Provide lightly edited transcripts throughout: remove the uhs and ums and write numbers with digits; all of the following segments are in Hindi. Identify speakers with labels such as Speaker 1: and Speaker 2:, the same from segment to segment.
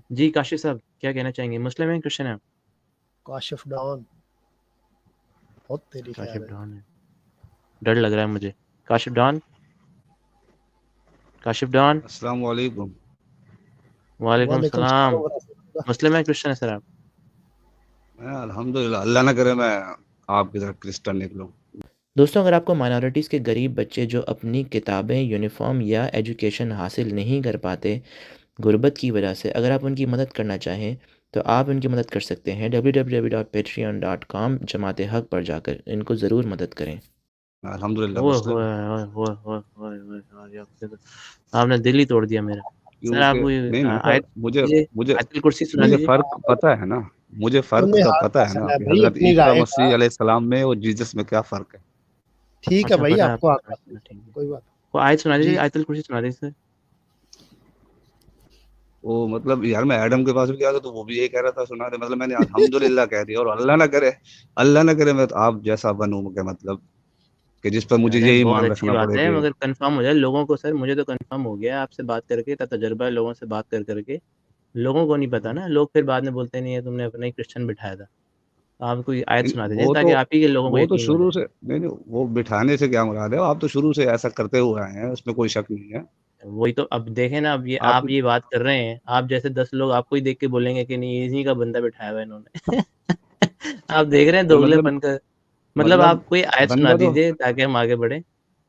Speaker 1: जी काशिफ साहब क्या कहना चाहेंगे, मुस्लिम है क्रिश्चियन है आप?
Speaker 2: काशिफ डॉन, बहुत तेरी
Speaker 1: काशिफ
Speaker 2: खैर है।
Speaker 1: डॉन है, डर लग रहा है मुझे। Kashif Don, Kashif Don.
Speaker 3: अस्सलाम वालेकुम।
Speaker 1: वालेकुम
Speaker 2: वालेकुम सलाम
Speaker 1: सलाम।
Speaker 2: व रहमतुल्लाह।
Speaker 1: मुस्लिम है क्रिश्चियन है सर आप?
Speaker 3: मैं अल्हम्दुलिल्लाह, अल्लाह ना करे मैं आपकी तरह क्रिस्टन निकलूं।
Speaker 1: दोस्तों, अगर आपको माइनॉरिटीज़ के गरीब बच्चे जो अपनी किताबें, यूनिफ़ॉर्म या एजुकेशन हासिल नहीं कर पाते गुर्बत की वजह से, अगर आप उनकी मदद करना चाहें तो आप उनकी मदद कर सकते हैं www.patreon.com जमात हक़ पर जाकर। इनको ज़रूर मदद करें।
Speaker 3: अल्हम्दुलिल्लाह
Speaker 1: ओए
Speaker 3: मुस्लिम
Speaker 1: होए
Speaker 3: है।
Speaker 1: ओए होए होए होए होए होए, आपने तो आपने दिल ही तोड़ दिया मेरा। सर आप
Speaker 3: क्योंकि
Speaker 1: वो
Speaker 3: नहीं ना सर,
Speaker 1: आयत
Speaker 3: मुझे
Speaker 1: दीजिए,
Speaker 3: मुझे
Speaker 1: आयतुल कुर्सी सुना
Speaker 3: मुझे
Speaker 1: दीजिए।
Speaker 3: फ़र्क पता है ना, मुझे फ़र्क
Speaker 2: उन्हें
Speaker 3: का
Speaker 2: हाथ
Speaker 3: पता है ना
Speaker 2: पसंद है
Speaker 3: कि
Speaker 2: भाई,
Speaker 3: हज़रत
Speaker 2: अपनी
Speaker 3: ईसा
Speaker 2: राय का।
Speaker 3: मसीह अलैहिस्सलाम में और जीसस में क्या फ़र्क है।
Speaker 2: ठीक है
Speaker 1: अच्छा
Speaker 2: भाई,
Speaker 1: पता है
Speaker 2: आपको
Speaker 1: आपको,
Speaker 2: आग पसंद
Speaker 1: अच्छा
Speaker 2: है,
Speaker 1: ठीक है।
Speaker 2: कोई बात
Speaker 1: वो आयत सुना दीजिए,
Speaker 2: जी।
Speaker 1: आयतुल कुर्सी सुना दीजिए सर।
Speaker 3: वो मतलब यार मैं एडम के पास भी गया था तो वो भी यही कह रहा था सुना दे, मतलब मैंने अल्हम्दुलिल्लाह कह दिया, और अल्लाह ना करे मैं तो आप जैसा बनूँ के मतलब कि जिस पर मुझे
Speaker 1: अरे
Speaker 3: ये
Speaker 1: बहुत
Speaker 3: ईमान
Speaker 1: अच्छी
Speaker 3: रखना
Speaker 1: बात
Speaker 3: पड़े
Speaker 1: है,
Speaker 3: कि
Speaker 1: मगर कंफर्म हो जाए लोगों को। सर मुझे तो कंफर्म हो गया आपसे बात करके, इतना तजुर्बा है लोगों से बात कर करके। लोगों को नहीं पता ना, लोग फिर बाद में बोलते नहीं है तुमने अपना ही क्रिश्चियन बिठाया था। आप कोई आयत
Speaker 3: नहीं,
Speaker 1: सुना दीजिए ताकि आप ही के लोगों को
Speaker 3: वो तो
Speaker 1: यकीन हो
Speaker 3: शुरू
Speaker 1: जाए।
Speaker 3: से नहीं नहीं, वो बिठाने से क्या मुराद है, आप तो शुरू से ऐसा करते हुए आए हैं, उसमें कोई शक नहीं है।
Speaker 1: वही तो, अब देखें ना, अब ये
Speaker 3: आप
Speaker 1: आप ये बात कर रहे हैं, आप जैसे 10 लोग आपको ही देख के बोलेंगे कि नहीं इन्हीं का बंदा बिठाया हुआ है इन्होंने। आप देख रहे हैं
Speaker 3: फिर मतलब
Speaker 1: दोगलेपन का। मतलब
Speaker 3: मतलब
Speaker 1: आप कोई आयत सुना
Speaker 3: बंदा तो
Speaker 1: दीजिए ताकि हम आगे बढ़े,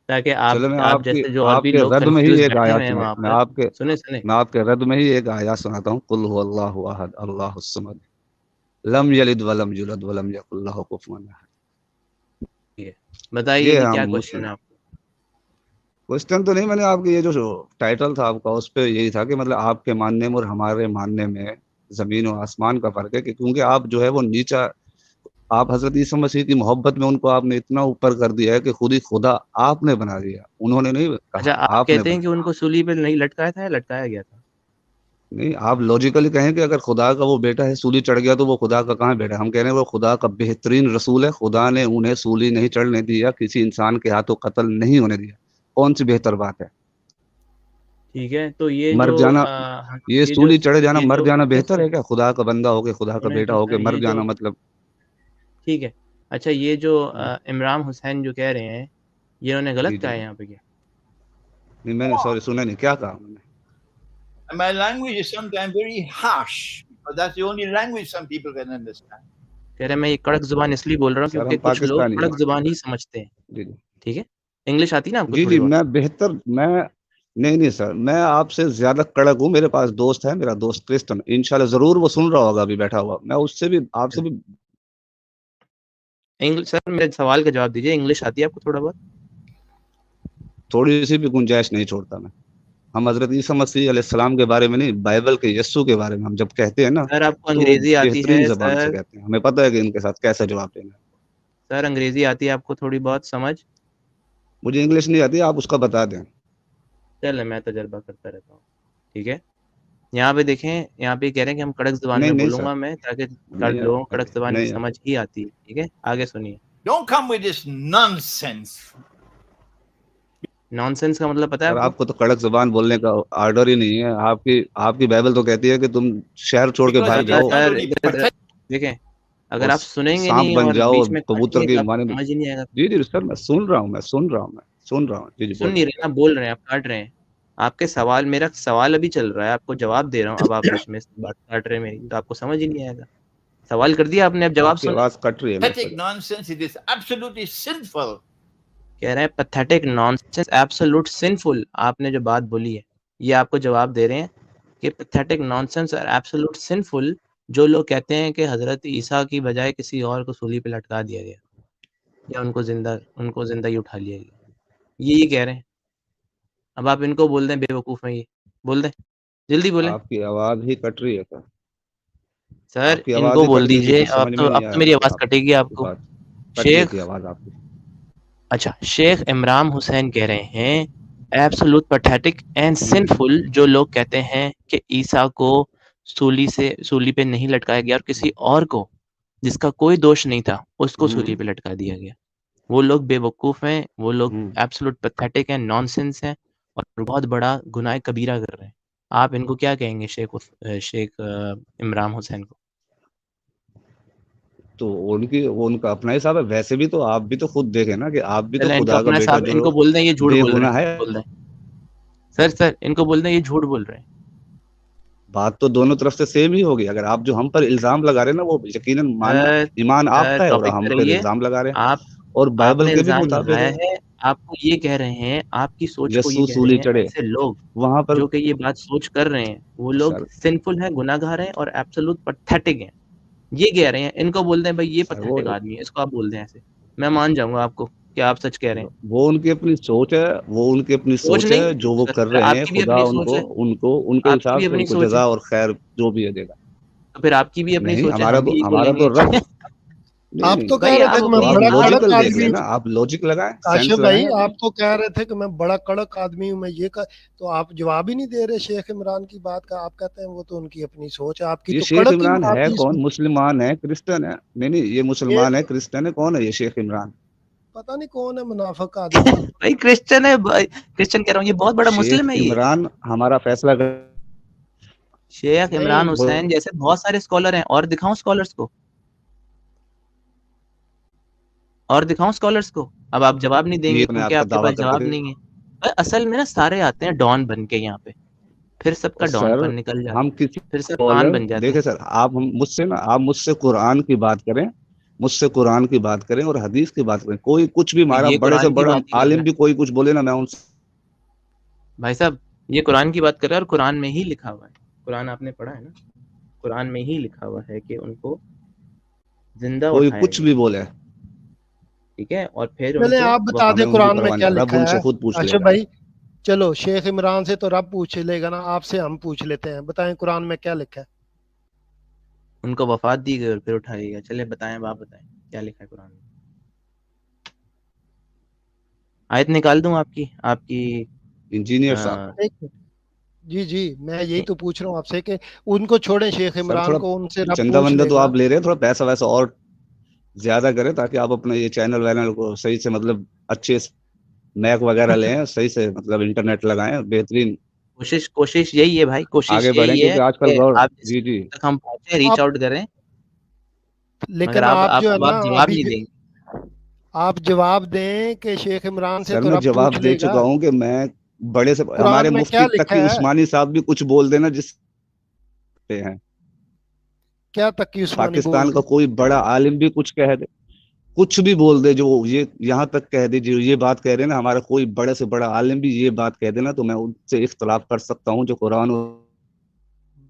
Speaker 1: ताकि
Speaker 3: चलो मैं
Speaker 1: आप
Speaker 3: आपकी
Speaker 1: जैसे जो और भी
Speaker 3: आपके
Speaker 1: लोग
Speaker 3: रद में ही
Speaker 1: कंफ्यूज
Speaker 3: एक
Speaker 1: बैठे
Speaker 3: आयत
Speaker 1: हुए हैं
Speaker 3: सुना
Speaker 1: वहां पर। सुने सुने।
Speaker 3: मैं आपके रद में ही एक आयत सुनाता हूँ, कुल हुवल्लाहु अहद अल्लाहुस समद लम यलिद वलम यूलद वलम यकुल लहू कुफुवन अहद।
Speaker 1: ठीक है, बताइए
Speaker 3: ये
Speaker 1: कि
Speaker 3: हम
Speaker 1: क्या क्वेश्चन
Speaker 3: मुस्लिम।
Speaker 1: है आपको।
Speaker 3: क्वेश्चन तो नहीं, मैंने आपके ये जो टाइटल था आपका उस पे यही था कि मतलब आपके मानने में और हमारे मानने में जमीन और आसमान का फर्क है, कि क्योंकि आप जो है वो नीचा, आप हजरत ईसा मसीह की मोहब्बत में उनको आपने इतना ऊपर कर दिया है कि खुद ही खुदा आपने बना दिया, उन्होंने नहीं
Speaker 1: अच्छा,
Speaker 3: कहा,
Speaker 1: आप
Speaker 3: आपने
Speaker 1: कहते हैं
Speaker 3: बनाया।
Speaker 1: कि उनको सूली पे नहीं लटकाया था या लटकाया गया था?
Speaker 3: नहीं, आप लॉजिकली कहें कि अगर खुदा का वो बेटा है सूली चढ़ गया तो वो खुदा का कहाँ बेटा है? हम कह रहे हैं वो खुदा का बेहतरीन रसूल है, खुदा ने उन्हें सूली नहीं चढ़ने दिया, किसी इंसान के हाथों कत्ल नहीं होने दिया। कौन सी बेहतर बात है?
Speaker 1: ठीक है, तो
Speaker 3: मर जाना, ये
Speaker 1: ये जो
Speaker 3: सूली चढ़े जाना,
Speaker 1: ये
Speaker 3: मर
Speaker 1: जो
Speaker 3: जाना
Speaker 1: सुने
Speaker 3: बेहतर
Speaker 1: सुने
Speaker 3: है क्या? खुदा का बंदा होके, खुदा का
Speaker 1: सुने
Speaker 3: बेटा
Speaker 1: तो
Speaker 3: होके
Speaker 1: सर,
Speaker 3: मर
Speaker 1: ये जो
Speaker 3: जाना मतलब।
Speaker 1: ठीक है। अच्छा, ये जो इमरान हुसैन जो कह रहे हैं, ये उन्होंने
Speaker 3: जी
Speaker 1: गलत
Speaker 3: जी
Speaker 1: कहा है
Speaker 3: जी।
Speaker 1: यहाँ पे क्या?
Speaker 3: नहीं मैंने सॉरी सुना नहीं, क्या कहा मैंने?
Speaker 4: And my language is sometimes very harsh, but that's the only language some people can understand.
Speaker 1: कह रहे हैं मैं ये कड़क ज़ुबान इसलिए बोल रहा हूँ
Speaker 3: सर
Speaker 1: क्योंकि
Speaker 3: हम
Speaker 1: कुछ लोग
Speaker 3: पाकिस्तानी
Speaker 1: कड़क
Speaker 3: हैं।
Speaker 1: ज़ुबान ही समझते हैं।
Speaker 3: जी जी।
Speaker 1: ठीक है? इंग्लिश आती है ना आपको
Speaker 3: जी
Speaker 1: थोड़ी
Speaker 3: जी,
Speaker 1: बहुत?
Speaker 3: मैं बेहतर मैं नहीं नहीं सर, मैं आपसे ज्यादा कड़क हूँ। मेरे पास दोस्त है, मेरा दोस्त क्रिस्टन, इंशाल्लाह जरूर वो सुन रहा होगा अभी बैठा हुआ, मैं उससे भी आपसे भी।
Speaker 1: इंग्लिश सर, मेरे सवाल का जवाब दीजिए, इंग्लिश आती है आपको थोड़ा बहुत?
Speaker 3: थोड़ी सी भी गुंजाइश नहीं छोड़ता मैं। हम हजरत ईसा मसीह अलैहिस्सलाम के बारे में नहीं, बाइबल के यस्सु के बारे में हम जब कहते हैं ना,
Speaker 1: सर आपको
Speaker 3: तो
Speaker 1: अंग्रेज़ी आती है
Speaker 3: बेहतरीन जबान से
Speaker 1: सर?
Speaker 3: कहते हैं, हमें पता है कि इनके साथ कैसे जवाब देना है।
Speaker 1: सर अंग्रेज़ी आती है आपको थोड़ी बहुत समझ?
Speaker 3: मुझे इंग्लिश नहीं आती, आप उसका बता दें।
Speaker 1: चलें, मैं तजुर्बा करता रहता हूँ। ठीक है? यहाँ पे देखें, यहाँ पे कह रहे हैं कि हम कड़क ज़ुबान
Speaker 3: नहीं
Speaker 1: में
Speaker 3: नहीं सर,
Speaker 1: बोलूँगा मैं, ताकि
Speaker 3: नहीं
Speaker 1: लोगों को कड़क
Speaker 3: आती,
Speaker 1: ज़ुबान
Speaker 3: नहीं
Speaker 1: समझ
Speaker 3: आती।
Speaker 1: ही आती है। ठीक है? आगे सुनिए।
Speaker 4: Don't come with this nonsense.
Speaker 1: Nonsense का मतलब पता है
Speaker 3: सर
Speaker 1: आपको?
Speaker 3: आपको तो कड़क जुबान बोलने का ऑर्डर ही नहीं है। आपकी आपकी बाइबल तो कहती है कि तुम शहर छोड़ के
Speaker 4: Because
Speaker 3: भाग
Speaker 4: it
Speaker 1: पता
Speaker 4: is
Speaker 3: जाओ
Speaker 4: not
Speaker 1: सर,
Speaker 4: only
Speaker 1: इधर
Speaker 4: pathetic,
Speaker 1: देखें,
Speaker 3: और
Speaker 1: अगर आप सुनेंगे
Speaker 3: सांप
Speaker 1: नहीं
Speaker 3: बन
Speaker 1: और
Speaker 3: जाओ
Speaker 1: बीच में
Speaker 3: कबूतर
Speaker 1: काटेंगे
Speaker 3: की
Speaker 1: तो आपको
Speaker 3: माने।
Speaker 1: समझ ही नहीं आएगा।
Speaker 3: जी जी सर, मैं सुन रहा हूँ, मैं सुन रहा हूँ, मैं सुन रहा हूँ। जी जी
Speaker 1: सुन नहीं
Speaker 3: बोलिए।
Speaker 1: रहे ना, बोल रहे हैं, आप काट रहे हैं। आपके सवाल, मेरा सवाल अभी चल रहा है, आपको जवाब दे रहा हूँ, अब आप बीच में बात काट रहे हैं मेरी, तो आपको समझ ही नहीं आएगा। सवाल कर दिया आपने, अब जवाब
Speaker 3: आपकी
Speaker 1: सुने।
Speaker 3: आवाज कट रही है मेरे को।
Speaker 4: nonsense. It is absolutely sinful.
Speaker 1: कह रहे हैं पैथेटिक नॉनसेंस एब्सोल्यूट सिनफुल, आपने जो बात बोली है, ये आपको जवाब दे रहे हैं कि पैथेटिक नॉनसेंस और एब्सोल्यूट सिनफुल जो लोग कहते हैं कि हज़रत ईसा की बजाय किसी और को सूली पे लटका दिया गया या उनको ज़िंदा ही उठा लिया गया। ये कह रहे हैं। अब आप इनको बोल दें बेवकूफ़ हैं ये, बोल दें, जल्दी बोलें।
Speaker 3: आपकी आवाज ही कट रही है सर,
Speaker 1: सर
Speaker 3: आपकी आवाज
Speaker 1: इनको
Speaker 3: ही
Speaker 1: बोल
Speaker 3: कट गई थी,
Speaker 1: दीजिए,
Speaker 3: कुछ समझ में नहीं
Speaker 1: अब
Speaker 3: आया
Speaker 1: तो मेरी
Speaker 3: मुझे
Speaker 1: आवाज़ कटेगी
Speaker 3: आपकी
Speaker 1: आपको।
Speaker 3: बात। कट गई
Speaker 1: शेख
Speaker 3: थी आवाज आपकी।
Speaker 1: अच्छा, शेख इमरान हुसैन कह रहे हैं एब्सोल्यूट पैथेटिक एंड सिनफुल जो लोग कहते हैं कि ईसा को सूली पे नहीं लटकाया गया और किसी और को जिसका कोई दोष नहीं था उसको सूली पे
Speaker 3: हम्म
Speaker 1: लटका दिया गया। वो लोग बेवकूफ़ हैं, वो लोग
Speaker 3: हम्म।
Speaker 1: एब्सोल्यूट पैथेटिक हैं, नॉनसेंस हैं और बहुत बड़ा गुनाह कबीरा कर रहे हैं। आप इनको क्या कहेंगे शेख इमरान हुसैन को?
Speaker 3: तो उनका अपना हिसाब है। वैसे भी तो आप भी तो खुद देखें ना कि आप भी तो
Speaker 1: चलें इनको
Speaker 3: खुदा का
Speaker 1: अपना
Speaker 3: बेटा
Speaker 1: साहब,
Speaker 3: जो
Speaker 1: इनको बोल दें ये झूठ बोल रहे
Speaker 3: बेगुनाह
Speaker 1: हैं,
Speaker 3: है।
Speaker 1: बोल दें सर इनको बोल दें ये झूठ बोल रहे हैं।
Speaker 3: बात तो दोनों तरफ से सेम ही होगी। अगर आप जो हम पर इल्जाम लगा रहे हैं ना, वो यकीनन मानना
Speaker 1: सर
Speaker 3: ईमान आपका है और
Speaker 1: टॉपिक
Speaker 3: हम
Speaker 1: पे
Speaker 3: पर
Speaker 1: रहिए।
Speaker 3: इल्जाम लगा रहे हैं।
Speaker 1: आप
Speaker 3: और बाइबल
Speaker 1: आपने
Speaker 3: के भी
Speaker 1: इल्जाम
Speaker 3: मुताबिक
Speaker 1: लगाया
Speaker 3: है,
Speaker 1: है, आपको ये कह रहे हैं, आपकी सोच को ये
Speaker 3: यस्सु
Speaker 1: कह रहे
Speaker 3: सूली
Speaker 1: हैं,
Speaker 3: चढ़े
Speaker 1: ऐसे लोग
Speaker 3: वहां पर।
Speaker 1: जो कि ये बात सोच कर रहे हैं वो लोग
Speaker 3: सर
Speaker 1: सिंफुल हैं, गुनाहगार हैं और एब्सोल्यूट पैथेटिक हैं। ये कह रहे हैं, इनको बोल दें भाई ये
Speaker 3: सर
Speaker 1: पैथेटिक आदमी है, इसको आप बोल दें ऐसे, मैं मान जाऊंगा आपको कि आप सच कह रहे हैं।
Speaker 3: वो उनकी अपनी सोच है, वो उनकी अपनी
Speaker 1: सोच
Speaker 3: सोच है
Speaker 1: नहीं
Speaker 3: जो वो कर
Speaker 1: सर,
Speaker 3: रहे हैं।
Speaker 1: आपकी भी
Speaker 3: खुदा
Speaker 1: अपनी सोच
Speaker 3: उनको
Speaker 1: है,
Speaker 3: उनको उनके
Speaker 1: आपकी
Speaker 3: हिसाब
Speaker 1: भी
Speaker 3: से
Speaker 1: अपनी
Speaker 3: उनको
Speaker 1: सोच है,
Speaker 3: जजा और खैर जो भी है देगा।
Speaker 1: तो फिर आपकी भी अपनी
Speaker 3: नहीं,
Speaker 1: सोच है, हम भी यही
Speaker 3: हमारा तो
Speaker 1: बोलेंगे।
Speaker 3: रब नहीं
Speaker 2: आप
Speaker 3: नहीं
Speaker 2: तो
Speaker 3: नहीं।
Speaker 2: कह
Speaker 1: भाई
Speaker 2: रहे थे
Speaker 1: आप
Speaker 2: कि मैं
Speaker 1: अपनी
Speaker 3: आप
Speaker 2: बड़ा
Speaker 1: आप
Speaker 2: कड़क
Speaker 3: लॉजिकल
Speaker 1: अपनी
Speaker 3: देख
Speaker 2: आदमी
Speaker 3: लें
Speaker 2: हूँ।
Speaker 3: ना, आप लॉजिक लगाएं,
Speaker 2: काशिफ
Speaker 3: सेंस
Speaker 2: भाई,
Speaker 3: लगाएं अपने।
Speaker 2: आप तो कह रहे थे कि मैं बड़ा कड़क आदमी हूँ, मैं ये कर, तो आप जवाब ही नहीं दे रहे शेख इमरान की बात का। आप कहते हैं वो तो उनकी अपनी सोच है, आपकी
Speaker 3: ये
Speaker 2: तो
Speaker 3: शेख
Speaker 2: कड़क ही
Speaker 3: इमरान है
Speaker 2: मारती
Speaker 3: कौन?
Speaker 2: सोच।
Speaker 3: मुसलमान है, क्रिश्चियन है? नहीं नहीं, ये मुसलमान है,
Speaker 2: शेख
Speaker 3: क्रिश्चियन है, कौन है ये शेख इमरान?
Speaker 2: पता नहीं कौन है, मुनाफिक आदमी है।
Speaker 1: भाई क्रिश्चियन है भाई, क्रिश्चियन कह रहा हूँ, ये बहुत बड़ा
Speaker 3: शेख
Speaker 1: मुस्लिम है ये।
Speaker 3: इमरान हमारा फैसला कर।
Speaker 1: शेख इमरान
Speaker 2: नहीं,
Speaker 1: हुसैन जैसे बहुत सारे स्कॉलर हैं, और दिखाऊं स्कॉलर्स को, और दिखाऊं स्कॉलर्स को? अब आप जवाब नहीं
Speaker 3: ये
Speaker 1: देंगे
Speaker 3: अपने
Speaker 1: क्योंकि
Speaker 3: आप का
Speaker 1: आपके
Speaker 3: दावा
Speaker 1: पास
Speaker 3: करते
Speaker 1: जवाब
Speaker 3: थे।
Speaker 1: नहीं है। भाई असल में ना सारे आते हैं डॉन बन के यहाँ पे, फिर सबका
Speaker 3: और सर,
Speaker 1: डॉनपन निकल जाता
Speaker 3: हम
Speaker 1: है,
Speaker 3: किसी
Speaker 1: फिर सब कान
Speaker 3: स्कॉलर
Speaker 1: बन जाते
Speaker 3: देखे
Speaker 1: हैं।
Speaker 3: सर, आप मुझसे कुरान की बात करें, मुझसे कुरान की बात करें और हदीस की बात करें। कोई कुछ भी,
Speaker 1: भाई
Speaker 3: हमारा
Speaker 1: ये
Speaker 3: बड़े से
Speaker 1: कुरान की
Speaker 3: बड़ा
Speaker 1: बात ही कर रहा
Speaker 3: आलिम
Speaker 1: है
Speaker 3: भी कोई कुछ बोले ना, मैं उनसे।
Speaker 1: भाई साहब, ये कुरान की बात कर रहा है और कुरान में ही लिखा हुआ है, कुरान आपने पढ़ा है ना, कुरान में ही लिखा हुआ है कि उनको जिंदा
Speaker 3: कोई
Speaker 1: उठाया
Speaker 3: कुछ
Speaker 1: गया,
Speaker 3: भी बोले,
Speaker 1: ठीक है, और फिर
Speaker 2: चले
Speaker 1: उनको
Speaker 2: आप बता
Speaker 3: हमें
Speaker 2: दें
Speaker 3: उनकी
Speaker 2: कुरान में
Speaker 3: परवाह
Speaker 2: क्या
Speaker 3: नहीं, रब
Speaker 2: लिखा
Speaker 3: उनसे
Speaker 2: है।
Speaker 3: खुद पूछ
Speaker 2: अच्छा
Speaker 3: लेगा।
Speaker 2: भाई, चलो शेख इमरान से तो रब पूछ लेगा ना, आपसे हम पूछ लेते हैं, बताएं कुरान में क्या लिखा है।
Speaker 1: उनको वफात दी गई और फिर उठाया गया। चले बताएं, अब आप बताएं क्या लिखा है कुरान में। आयत निकाल दूं आपकी आपकी
Speaker 3: इंजीनियर साहब,
Speaker 1: अ,
Speaker 2: एक मिनट। जी जी, मैं यही तो पूछ रहा हूँ आपसे कि उनको छोड़ें शेख
Speaker 3: सर
Speaker 2: इमरान
Speaker 3: थोड़ा
Speaker 2: को, उनसे रब
Speaker 3: चंदा
Speaker 2: पूछ
Speaker 3: वंदा तो
Speaker 2: लेगा।
Speaker 3: आप ले रहे हैं, थोड़ा पैसा वैसा और ज्यादा करें ताकि आप अपने ये चैनल वैनल को सही से, मतलब अच्छे मैक वगैरह लें, सही से मतलब इंटरनेट लगाएं बेहतरीन,
Speaker 1: कोशिश कोशिश यही है भाई, कोशिश
Speaker 3: आगे बढ़ें।
Speaker 1: यही
Speaker 3: क्योंकि
Speaker 1: है
Speaker 3: आजकल
Speaker 1: कि
Speaker 3: गौर,
Speaker 1: आप जिस
Speaker 3: जी जी,
Speaker 1: तक हम पहुंचे रीच
Speaker 2: आप
Speaker 1: आउट करें, मगर
Speaker 2: लेकिन आप जो है
Speaker 1: अब
Speaker 2: ना,
Speaker 1: आप जवाब
Speaker 2: अभी
Speaker 1: नहीं देंगे।
Speaker 2: आप जवाब दें कि शेख इमरान से
Speaker 3: सर
Speaker 2: तो
Speaker 3: मैं
Speaker 2: रब
Speaker 3: जवाब
Speaker 2: पूछ
Speaker 3: दे
Speaker 2: लेगा।
Speaker 3: चुका हूं कि मैं बड़े से
Speaker 2: कुरान
Speaker 3: हमारे
Speaker 2: में
Speaker 3: मुफ्ती
Speaker 2: क्या
Speaker 3: तक
Speaker 2: लिखा
Speaker 3: की
Speaker 2: है,
Speaker 3: उस्मानी साहब भी कुछ बोल देना जिस पे हैं।
Speaker 2: क्या तकी उस्मानी
Speaker 3: पाकिस्तान
Speaker 2: बोल
Speaker 3: का
Speaker 2: दे।
Speaker 3: कोई बड़ा आलिम भी कुछ कह दे, कुछ भी बोल दे, जो ये यहाँ तक कह दे, जो ये बात कह रहे हैं ना, हमारा कोई बड़े से बड़ा आलिम भी ये बात कह देना, तो मैं उनसे इख्तलाफ कर सकता हूँ जो कुरान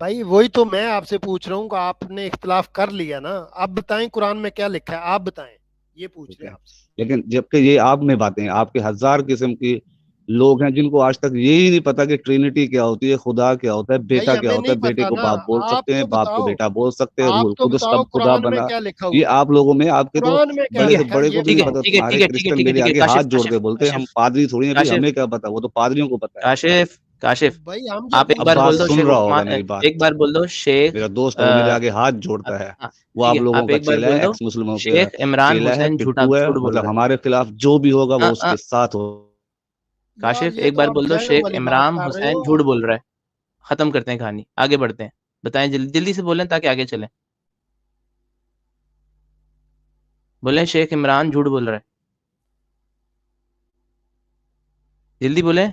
Speaker 2: भाई वही तो मैं आपसे पूछ रहा हूँ कि आपने इख्तलाफ कर लिया ना, अब बताएं कुरान में क्या लिखा है, आप बताएं, ये पूछ
Speaker 3: ठीक
Speaker 2: रहे
Speaker 3: है।
Speaker 2: हैं आपसे।
Speaker 3: लेकिन जबकि ये आप में बातें हैं, आपके हजार किस्म की लोग हैं जिनको आज तक यही नहीं पता कि ट्रिनिटी क्या होती है, खुदा क्या होता है,
Speaker 2: भाई
Speaker 3: बेटा क्या
Speaker 2: हमें
Speaker 3: होता
Speaker 2: नहीं
Speaker 3: है, बेटे
Speaker 2: पता
Speaker 3: को
Speaker 2: ना,
Speaker 3: बाप बोल
Speaker 2: आप
Speaker 3: सकते
Speaker 2: तो
Speaker 3: हैं, बाप को
Speaker 2: बताओ,
Speaker 3: बेटा बोल सकते हैं,
Speaker 2: आप
Speaker 3: रूहुल
Speaker 2: तो
Speaker 3: कुदस
Speaker 2: बताओ
Speaker 3: कब खुदा
Speaker 2: कुरान में
Speaker 3: बना।
Speaker 2: क्या लिखा
Speaker 3: ये
Speaker 2: हुआ है।
Speaker 3: आप लोगों में, आपके तो
Speaker 2: कुरान में क्या
Speaker 1: ठीक
Speaker 3: बड़े
Speaker 1: है
Speaker 3: से
Speaker 2: लिखा है
Speaker 3: बड़े
Speaker 2: ये
Speaker 3: को भी
Speaker 1: ठीक
Speaker 3: नहीं
Speaker 1: है
Speaker 2: बताओ।
Speaker 3: पता।
Speaker 1: ठीक है
Speaker 3: तुम्हारे
Speaker 1: ठीक है ठीक है
Speaker 3: क्रिश्चियन
Speaker 1: ठीक है
Speaker 3: मेरे
Speaker 1: ठीक है,
Speaker 3: आगे हाथ
Speaker 1: काशिफ
Speaker 3: जोड़
Speaker 1: काशिफ
Speaker 3: के बोलते हैं, हम
Speaker 1: काशिफ
Speaker 3: पादरी थोड़ी हैं, भाई
Speaker 1: काशिफ
Speaker 3: हमें क्या पता, वो तो पादरियों को पता है।
Speaker 1: काशिफ काशिफ
Speaker 2: भाई हम जो
Speaker 1: आप एक
Speaker 2: पूछ
Speaker 3: अब
Speaker 1: बार
Speaker 2: रहे
Speaker 3: बात
Speaker 1: बोल
Speaker 2: हैं।
Speaker 1: दो
Speaker 3: सुन
Speaker 1: शेख
Speaker 3: रहा होगा
Speaker 1: उस्मान,
Speaker 3: मेरी बात,
Speaker 1: एक बार बोल दो शेख
Speaker 3: मेरा दोस्त है वो मेरे
Speaker 1: आ,
Speaker 3: आगे हाथ जोड़ता है।
Speaker 1: हाँ
Speaker 3: वो
Speaker 1: ठीक
Speaker 3: आप
Speaker 1: है,
Speaker 3: लोगों
Speaker 1: आप
Speaker 3: का
Speaker 1: एक बार
Speaker 3: चेला
Speaker 1: बोल
Speaker 3: है,
Speaker 1: दो
Speaker 3: एक्स मुस्लिमों का
Speaker 1: शेख इमरान
Speaker 3: चेला है,
Speaker 1: हुसैन झूठा
Speaker 3: पिट्ठू है,
Speaker 1: झूठ बोल
Speaker 3: मतलब
Speaker 1: रहा
Speaker 3: हमारे खिलाफ जो भी होगा
Speaker 1: है।
Speaker 3: वो उसके साथ हो।
Speaker 2: यार
Speaker 1: काशिफ
Speaker 2: ये
Speaker 1: एक
Speaker 2: तो
Speaker 1: बार
Speaker 2: आप
Speaker 1: बोल दो
Speaker 2: जहलों
Speaker 1: शेख
Speaker 2: वाली बात
Speaker 1: इमरान
Speaker 2: कर रहे
Speaker 1: हुसैन
Speaker 2: हो।
Speaker 1: झूठ बोल रहा है। खत्म करते हैं कहानी, आगे बढ़ते हैं। बताएं जल्दी जल्दी से बोलें ताकि आगे चलें। बोलें शेख इमरान झूठ बोल रहा है, जल्दी बोलें।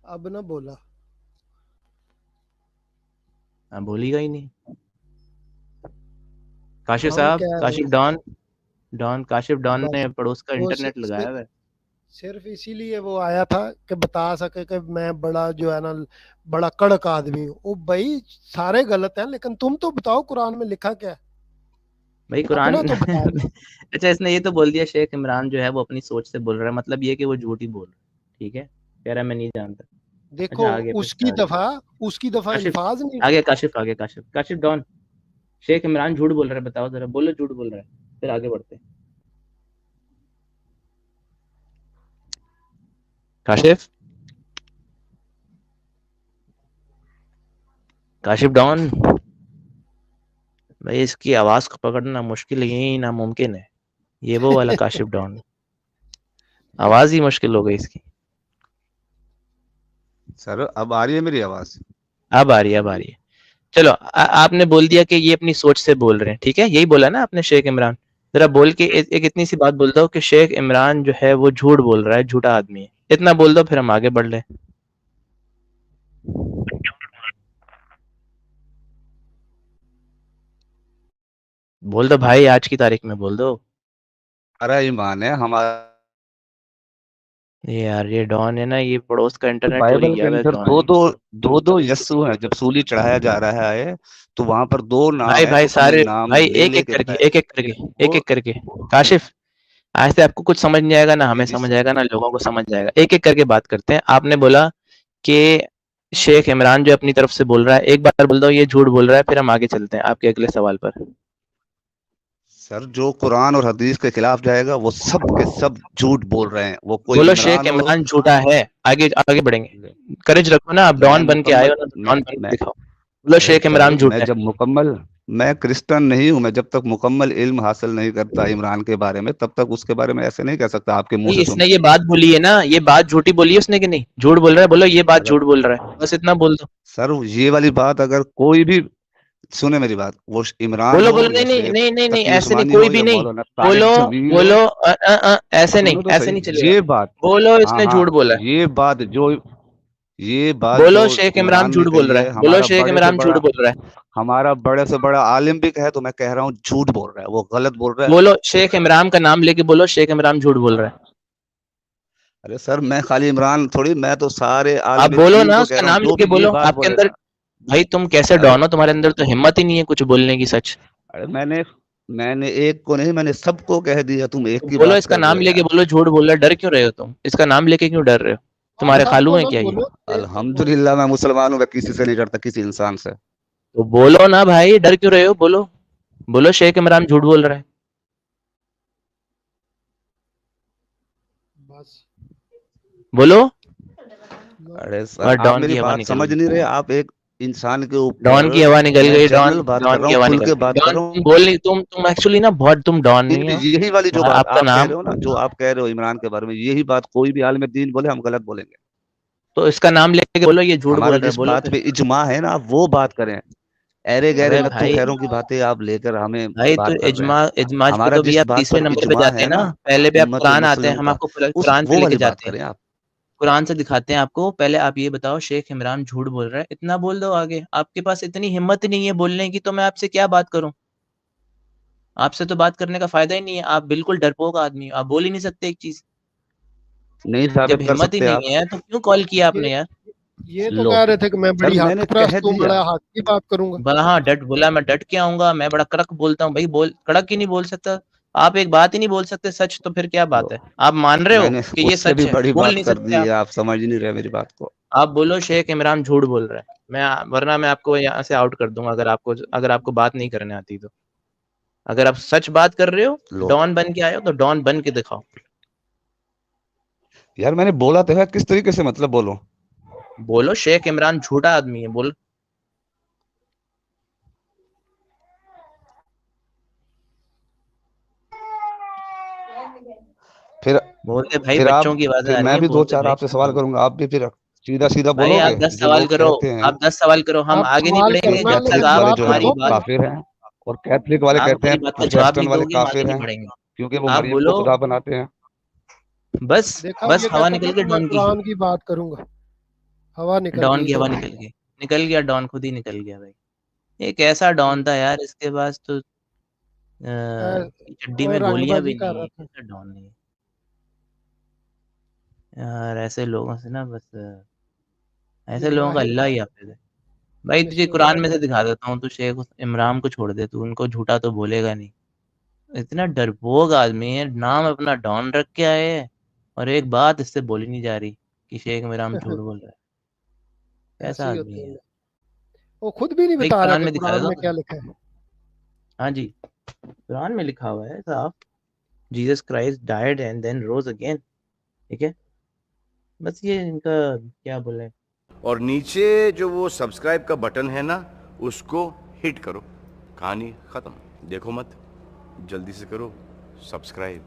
Speaker 2: अब ना बोला।
Speaker 1: हाँ बोलिएगा ही नहीं। काशिफ
Speaker 2: हम
Speaker 1: साहब,
Speaker 2: कह रहे
Speaker 1: काशिफ डॉन, डॉन काशिफ
Speaker 2: हैं
Speaker 1: डॉन
Speaker 2: बस,
Speaker 1: ने पड़ोस का
Speaker 2: वो
Speaker 1: इंटरनेट लगाया हुआ है।
Speaker 2: सिर्फ इसीलिए वो आया था कि बता सके कि मैं बड़ा जो है ना, बड़ा कड़क आदमी हूँ। ओ भाई सारे गलत हैं, लेकिन तुम तो बताओ कुरान में लिखा क्या है,
Speaker 1: भाई कुरान
Speaker 2: अपना तो बता दो।
Speaker 1: अच्छा इसने ये तो बोल दिया शेख इमरान जो है वो अपनी सोच से बोल रहा है, मतलब ये कि वो झूठ ही बोल रहा है, ठीक है, कह रहा है मैं नहीं जानता।
Speaker 2: देखो,
Speaker 1: अच्छा आगे फिर
Speaker 2: उसकी
Speaker 1: आगे
Speaker 2: दफा उसकी दफा
Speaker 1: काशिफ,
Speaker 2: अल्फाज नहीं।
Speaker 1: आगे काशिफ, आगे काशिफ, काशिफ डॉन, शेख इमरान झूठ बोल रहा है, बताओ जरा, बोलो झूठ बोल रहा है, फिर आगे बढ़ते हैं। काशिफ, काशिफ डॉन, भाई इसकी आवाज को पकड़ना मुश्किल, यही नामुमकिन है। ये वो वाला काशिफ डॉन, आवाज ही मुश्किल हो गई इसकी।
Speaker 3: सर अब आ रही है मेरी आवाज?
Speaker 1: अब आ रही है, अब आ रही है। चलो, आपने बोल दिया कि ये अपनी सोच से बोल रहे हैं, ठीक है, यही बोला ना आपने शेख इमरान। जरा बोल के एक इतनी सी बात बोल दो कि शेख इमरान जो है वो झूठ बोल रहा है, झूठा आदमी है, इतना बोल दो, फिर हम आगे बढ़ ले। बोल दो भाई, आज की तारीख में बोल दो।
Speaker 3: हमारा ईमान है हमारा।
Speaker 1: ये यार, ये डॉन है ना, ये पड़ोस का इंटरनेट चोरी
Speaker 3: बाइबल के
Speaker 1: किया हुआ है
Speaker 3: अंदर
Speaker 1: डॉन
Speaker 3: दो
Speaker 1: ने।
Speaker 3: दो यस्सु हैं। जब सूली चढ़ाया जा रहा है तो वहां पर दो नाम
Speaker 1: भाई
Speaker 3: है,
Speaker 1: भाई
Speaker 3: तो तुम्हें
Speaker 1: सारे,
Speaker 3: नाम
Speaker 1: भाई
Speaker 3: ले
Speaker 1: एक एक
Speaker 3: लेके
Speaker 1: करके,
Speaker 3: बताया
Speaker 1: एक एक करके, एक
Speaker 3: वो।
Speaker 1: एक करके। काशिफ, आज से आपको कुछ समझ नहीं आएगा, ना
Speaker 3: जी
Speaker 1: हमें
Speaker 3: जी
Speaker 1: समझ
Speaker 3: सर।
Speaker 1: आएगा, ना लोगों को समझ आएगा। एक एक करके बात करते हैं। आपने बोला कि शेख इमरान जो अपनी तरफ से बोल रहा है, एक बार बोल दो ये झूठ बोल रहा है, फिर हम आगे चलते हैं आपके अगले सवाल पर।
Speaker 3: सर जो कुरान और हदीस के खिलाफ जाएगा वो सब के सब झूठ बोल रहे हैं, वो कोई
Speaker 1: बोलो शेख
Speaker 3: इमरान हो।
Speaker 1: इमरान झूठा है। आगे आगे बढ़ेंगे। करेज रखो ना, आप
Speaker 3: मैं
Speaker 1: डॉन बन के आए
Speaker 3: मुकम्मल
Speaker 1: हो ना, तो
Speaker 3: मैं
Speaker 1: डॉन बन के
Speaker 3: मैं
Speaker 1: दिखाओ। बोलो
Speaker 3: अरे
Speaker 1: शेख
Speaker 3: सर
Speaker 1: इमरान झूठा
Speaker 3: मैं
Speaker 1: है।
Speaker 3: जब मुकम्मल मैं क्रिश्चियन नहीं हूं। मैं जब तक मुकम्मल इल्म हासिल नहीं करता इमरान के बारे में, तब तक उसके बारे में ऐसे नहीं कह सकता आपके मुंह
Speaker 1: भाई
Speaker 3: से सुन
Speaker 1: इसने
Speaker 3: के।
Speaker 1: ये बात बोली है ना, ये बात झूठी बोली है उसने कि नहीं? झूठ बोल रहा है, बोलो ये बात
Speaker 3: अगर
Speaker 1: झूठ बोल रहा है, बस इतना बोल दो।
Speaker 3: सर ये वाली बात अगर कोई भी सुने मेरी बात, वो इमरान
Speaker 1: बोलो
Speaker 3: हो
Speaker 1: बोलो,
Speaker 3: या
Speaker 1: नहीं नहीं
Speaker 3: शेख
Speaker 1: नहीं नहीं नहीं,
Speaker 3: तकी
Speaker 1: ऐसे नहीं,
Speaker 3: उस्मानी
Speaker 1: कोई
Speaker 3: हो
Speaker 1: भी
Speaker 3: या
Speaker 1: नहीं।
Speaker 3: मौलाना
Speaker 1: बोलो
Speaker 3: तारिक जमील हो।
Speaker 1: बोलो, ऐसे नहीं,
Speaker 3: सुनो तो
Speaker 1: ऐसे
Speaker 3: सही
Speaker 1: नहीं चलेगा।
Speaker 3: ये बात।
Speaker 1: बोलो
Speaker 3: हाँ
Speaker 1: इसने
Speaker 3: हाँ।
Speaker 1: झूठ बोला है।
Speaker 3: ये बात जो
Speaker 1: बोलो शेख इमरान
Speaker 3: इमरान ने
Speaker 1: झूठ बोल
Speaker 3: कही
Speaker 1: रहा
Speaker 3: है,
Speaker 1: है, बोलो शेख इमरान झूठ बोल रहा है।
Speaker 3: हमारा बड़े से बड़ा आलिम भी कहे तो मैं कह रहा हूँ झूठ बोल रहा है, वो गलत बोल रहा है।
Speaker 1: बोलो शेख इमरान का नाम लेके बोलो शेख इमरान झूठ बोल रहा है।
Speaker 3: अरे सर मैं खाली इमरान थोड़ी, मैं तो सारे
Speaker 1: आप
Speaker 3: आलिम
Speaker 1: बोलो
Speaker 3: दीन
Speaker 1: ना,
Speaker 3: को कह
Speaker 1: उसका
Speaker 3: रहा हूँ
Speaker 1: नाम
Speaker 3: जो
Speaker 1: लेके
Speaker 3: भी ये
Speaker 1: बोलो
Speaker 3: बात
Speaker 1: आपके अंदर।
Speaker 3: बोलेगा।
Speaker 1: भाई तुम कैसे
Speaker 3: अरे
Speaker 1: डॉन हो, तुम्हारे अंदर तो हिम्मत ही नहीं है कुछ बोलने की, सच।
Speaker 3: अरे मैंने एक को नहीं, मैंने सबको कह दिया, तुम एक
Speaker 1: तो
Speaker 3: की
Speaker 1: बोलो
Speaker 3: बात
Speaker 1: इसका
Speaker 3: कर रहे हो
Speaker 1: नाम लेके
Speaker 3: यार।
Speaker 1: बोलो झूठ बोल रहा है। डर क्यों रहे हो तुम? इसका नाम लेके क्यों डर रहे हो? तुम्हारे खालू
Speaker 2: सबको
Speaker 1: हैं
Speaker 2: मत
Speaker 1: क्या ये?
Speaker 2: बोलो, एक को बोलो।
Speaker 3: अल्हम्दुलिल्लाह मैं मुसलमान हूँ, मैं किसी से नहीं डरता, किसी इंसान से।
Speaker 1: तो बोलो ना भाई, डर क्यों रहे हो? बोलो, बोलो शेख इमरान झूठ बोल रहा है।
Speaker 2: बस
Speaker 1: बोलो।
Speaker 3: अरे सर
Speaker 1: और
Speaker 3: आप
Speaker 1: डॉन
Speaker 3: मेरी
Speaker 1: की हवा
Speaker 3: बात
Speaker 1: निकल
Speaker 3: समझ
Speaker 1: गई।
Speaker 3: नहीं रहे। आप एक इंसान के
Speaker 1: डॉन
Speaker 3: ऊपर,
Speaker 1: की हवा निकल
Speaker 3: मैं
Speaker 1: गई।
Speaker 3: जनरल बात कर
Speaker 1: डॉन
Speaker 3: रहा
Speaker 1: की
Speaker 3: हूँ,
Speaker 1: हवा
Speaker 3: खुल
Speaker 1: निकल
Speaker 3: के
Speaker 1: गई।
Speaker 3: बात कर
Speaker 1: डॉन
Speaker 3: रहा हूँ।
Speaker 1: तुम बोल नहीं, तुम एक्चुअली ना बहुत, तुम डॉन नहीं हो।
Speaker 3: यही वाली जो बात
Speaker 1: आपका
Speaker 3: आप कह
Speaker 1: नाम,
Speaker 3: रहे हो ना, जो आप कह रहे हो इमरान के बारे में, यही बात कोई भी आलिम दीन बोले हम गलत बोलेंगे।
Speaker 1: तो इसका नाम लेके बोलो ये झूठ
Speaker 3: हमारा
Speaker 1: बोल रहा है,
Speaker 3: जिस
Speaker 1: बोलो
Speaker 3: बात
Speaker 1: फिर।
Speaker 3: पे इजमा है ना, आप वो बात करें। अरे गहरे
Speaker 1: अरे
Speaker 3: नत्थु
Speaker 1: भाई,
Speaker 3: खैरों की बातें आप लेकर हमें
Speaker 1: भाई तो
Speaker 3: बात कर रहे हैं।
Speaker 1: इजमा, इजमाज पे
Speaker 3: हमारा
Speaker 1: तो भी
Speaker 3: जिस
Speaker 1: आप
Speaker 3: बात
Speaker 1: 30वें
Speaker 3: पर
Speaker 1: नंबर पे
Speaker 3: इजमा
Speaker 1: जाते
Speaker 3: है
Speaker 1: हैं ना।
Speaker 3: ना,
Speaker 1: पहले पे आप
Speaker 3: उम्मत
Speaker 1: कुरान आते हैं,
Speaker 3: मुस्लिम
Speaker 1: हम
Speaker 3: का,
Speaker 1: आपको
Speaker 3: उस
Speaker 1: कुरान पे
Speaker 3: वो
Speaker 1: लेके
Speaker 3: वाली बात
Speaker 1: जाते हैं।
Speaker 3: करें आप।
Speaker 1: कुरान से दिखाते हैं आपको। पहले आप ये बताओ शेख इमरान झूठ बोल रहा है, इतना बोल दो आगे। आपके पास इतनी हिम्मत ही नहीं है बोलने की, तो मैं आपसे क्या बात करूं? आपसे तो बात करने का फायदा ही नहीं है। आप बिल्कुल डरपोक आदमी हो, आप बोल ही नहीं सकते एक चीज।
Speaker 3: नहीं
Speaker 1: जब
Speaker 3: साबित कर
Speaker 1: हिम्मत ही
Speaker 3: सकते आप?
Speaker 1: नहीं है तो क्यों कॉल किया
Speaker 2: ये
Speaker 1: आपने यार?
Speaker 2: ये तो
Speaker 3: लो
Speaker 2: कह रहे थे कि मैं
Speaker 3: सर
Speaker 2: बड़ी हक
Speaker 3: मैंने कह
Speaker 2: प्रस्त हूँ,
Speaker 3: दिया।
Speaker 2: बड़ा हक की बात करूंगा।
Speaker 1: बोला हाँ, डट बोला, मैं डट के आऊंगा, मैं बड़ा कड़क बोलता हूँ। भाई बोल, कड़क ही नहीं बोल सकता? आप एक बात ही नहीं बोल सकते सच, तो फिर क्या
Speaker 3: लो
Speaker 1: बात है? आप मान रहे हो
Speaker 3: मैंने
Speaker 1: कि ये
Speaker 3: उससे
Speaker 1: सच
Speaker 3: भी
Speaker 1: है,
Speaker 3: बड़ी
Speaker 1: बोल
Speaker 3: बात
Speaker 1: नहीं
Speaker 3: कर
Speaker 1: सकते
Speaker 3: दी है,
Speaker 1: आप?
Speaker 3: आप समझ नहीं रहे मेरी बात को।
Speaker 1: आप बोलो शेख इमरान झूठ बोल रहा है। वरना मैं आपको यहाँ से आउट कर दूंगा, अगर आपको बात नहीं करने आती तो। अगर आप सच बात कर रहे हो,
Speaker 3: लो
Speaker 1: डॉन बन के आए हो, तो डॉन बन के दिखाओ।
Speaker 3: यार मैंने बोला तो है, किस तरीके से मतलब बोलो?
Speaker 1: बोलो शेख इमरान झूठा आदमी है, बोलो।
Speaker 3: फिर
Speaker 1: बोलते भाई,
Speaker 3: फिर
Speaker 1: बच्चों
Speaker 3: आप
Speaker 1: की आवाजें
Speaker 3: फिर
Speaker 1: आ रही
Speaker 3: मैं
Speaker 1: हैं,
Speaker 3: भी दो
Speaker 1: बोलते
Speaker 3: चार
Speaker 1: भाई
Speaker 3: आपसे
Speaker 1: क्या
Speaker 3: सवाल
Speaker 1: बोलूं?
Speaker 3: करूंगा, आप भी फिर सीधा सीधा
Speaker 1: भाई
Speaker 3: बोलोगे।
Speaker 1: आप 10
Speaker 3: जो
Speaker 1: सवाल
Speaker 3: लोग
Speaker 1: करो,
Speaker 3: कहते हैं
Speaker 1: आप 10 सवाल करो, हम
Speaker 2: आप
Speaker 1: आगे नहीं
Speaker 2: सवाल
Speaker 3: कि
Speaker 1: बढ़ेंगे
Speaker 2: करना
Speaker 1: जब तक
Speaker 2: लेकिन
Speaker 3: कैथलिक
Speaker 1: आप
Speaker 3: वाले
Speaker 2: बात
Speaker 3: जो
Speaker 2: तो
Speaker 3: है
Speaker 1: हमारी
Speaker 3: वो
Speaker 2: दो
Speaker 1: बात,
Speaker 2: पहले।
Speaker 3: काफिर हैं, और कैथलिक वाले
Speaker 1: आप
Speaker 3: कहते
Speaker 1: हमारी
Speaker 3: हैं
Speaker 1: बात का जवाब नहीं
Speaker 3: प्रोटेस्टेंट वाले
Speaker 1: दोगे, हम आगे
Speaker 3: काफिर
Speaker 1: नहीं
Speaker 3: हैं,
Speaker 1: बढ़ेंगे।
Speaker 3: क्योंकि वो
Speaker 1: आप
Speaker 3: मरियम को
Speaker 1: बोलो।
Speaker 3: खुदा बनाते हैं।
Speaker 1: बस,
Speaker 2: देखा,
Speaker 1: बस
Speaker 2: ये
Speaker 1: हवा
Speaker 2: कहता
Speaker 1: निकल
Speaker 2: था
Speaker 1: गई
Speaker 2: कि मैं
Speaker 1: डॉन की।
Speaker 2: कुरान की बात करूंगा, हवा निकल
Speaker 1: डॉन
Speaker 2: गई
Speaker 1: की हवा
Speaker 2: डॉन।
Speaker 1: निकल गई। निकल गया डॉन, खुद ही निकल गया भाई। एक ऐसा डॉन था यार, इसके पास तो चड्डी
Speaker 2: और
Speaker 1: में गोलियां भी
Speaker 2: रंगबाजी कर
Speaker 1: नहीं
Speaker 2: रहा
Speaker 1: है।
Speaker 2: था।
Speaker 1: कैसा डॉन नहीं है यार? ऐसे लोगों से ना बस, ऐसे लोगों का
Speaker 2: इब्राहिम
Speaker 1: अल्लाह ही हाफिज है। भाई तुझे
Speaker 2: मिस्टर
Speaker 1: कुरान में से
Speaker 2: इब्राहिम।
Speaker 1: दिखा देता हूँ, तू शेख इमरान को छोड़ दे, तू उनको झूठा तो बोलेगा नहीं। इतना डरपोक आदमी है, नाम अपना डॉन रख के आए है, और एक बात इससे बोली नहीं जा रही कि शेख इमरान झूठ बोल रहा है।
Speaker 2: ऐसे
Speaker 1: कैसा
Speaker 2: ही
Speaker 1: आदमी
Speaker 2: होते
Speaker 1: है यार?
Speaker 2: हैं, वो खुद भी नहीं
Speaker 1: भाई
Speaker 2: बता रहा
Speaker 1: कुरान
Speaker 2: कि
Speaker 1: में दिखा
Speaker 2: कुरान
Speaker 1: देता
Speaker 2: में
Speaker 1: हूँ।
Speaker 2: क्या लिखा है।
Speaker 1: हाँ जी, कुरान में लिखा हुआ है साहब, Jesus Christ died and then rose again. ठीक है, बस ये इनका क्या बोले।
Speaker 5: और नीचे जो वो सब्सक्राइब का बटन है ना, उसको हिट करो। कहानी खत्म। देखो मत, जल्दी से करो सब्सक्राइब।